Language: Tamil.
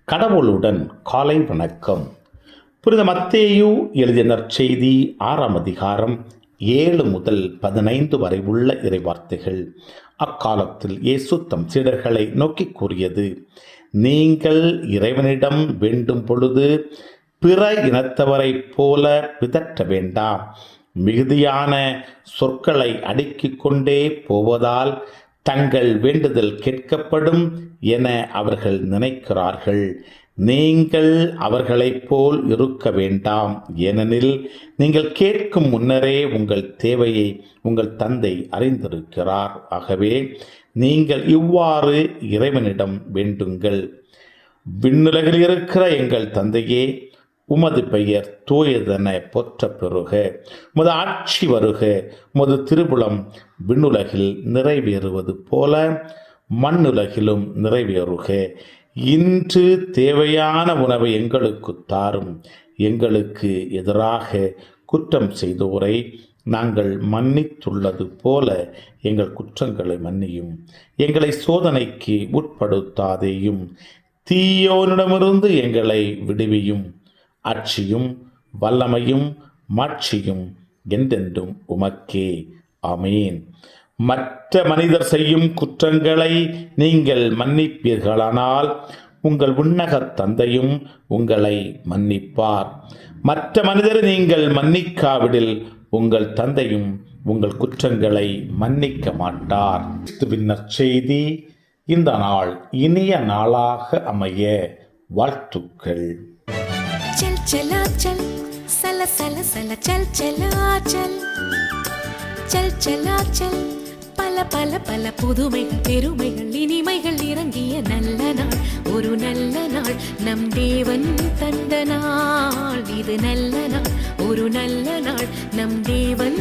கடவுளுடன் காலை வணக்கம். புனித மத்தேயு எழுதிய நற்செய்தி 6ஆம் அதிகாரம் 7 முதல் 15 வரை உள்ள இறைவார்த்தைகள். அக்காலத்தில் இயேசு தம் சீடர்களை நோக்கி கூறியது: நீங்கள் இறைவனிடம் வேண்டும் பொழுது பிற இனத்தவரைப் போல பிதற்ற வேண்டாம். மிகுதியான சொற்களை அடுக்கிக் கொண்டே போவதால் தங்கள் வேண்டுதல் கேட்கப்படும் என அவர்கள் நினைக்கிறார்கள். நீங்கள் அவர்களைப் போல் இருக்க வேண்டாம். ஏனெனில் நீங்கள் கேட்கும் முன்னரே உங்கள் தேவையை உங்கள் தந்தை அறிந்திருக்கிறார். ஆகவே நீங்கள் இவ்வாறு இறைவனிடம் வேண்டுங்கள்: விண்ணுலகில் இருக்கிற எங்கள் தந்தையே, உமது பெயர் தூயதென போற்றப் பெறுக. உமது ஆட்சி வருக. உமது திருவுளம் விண்ணுலகில் நிறைவேறுவது போல மண்ணுலகிலும் நிறைவேறுக. இன்று தேவையான உணவை எங்களுக்கு தாரும். எங்களுக்கு எதிராக குற்றம் செய்தோரை நாங்கள் மன்னித்துள்ளது போல எங்கள் குற்றங்களை மன்னியும். எங்களை சோதனைக்கு உட்படுத்தாதேயும். தீயோனிடமிருந்து எங்களை விடுவியும். ஆட்சியும் வல்லமையும் மாட்சியும் என்றென்றும் உமக்கே. ஆமேன். மற்ற மனிதர் செய்யும் குற்றங்களை நீங்கள் மன்னிப்பீர்களானால் உங்கள் விண்ணகத் தந்தையும் உங்களை மன்னிப்பார். மற்ற மனிதரை நீங்கள் மன்னிக்காவிடில் உங்கள் தந்தையும் உங்கள் குற்றங்களை மன்னிக்க மாட்டார். கிறிஸ்துவின் நற்செய்தி இந்த நாள் இனிய நாளாக அமைய வாழ்த்துக்கள். चल चला चल सला सला सला चल चला चल चल चला चल பல பல பல புதுமைகள் பெருமைகள் இனிமைகள் இறங்கிய நல்ல நாள், ஒரு நல்ல நாள், நம் தேவன் தந்த நாள். இது நல்ல நாள், ஒரு நல்ல நாள், நம் தேவன்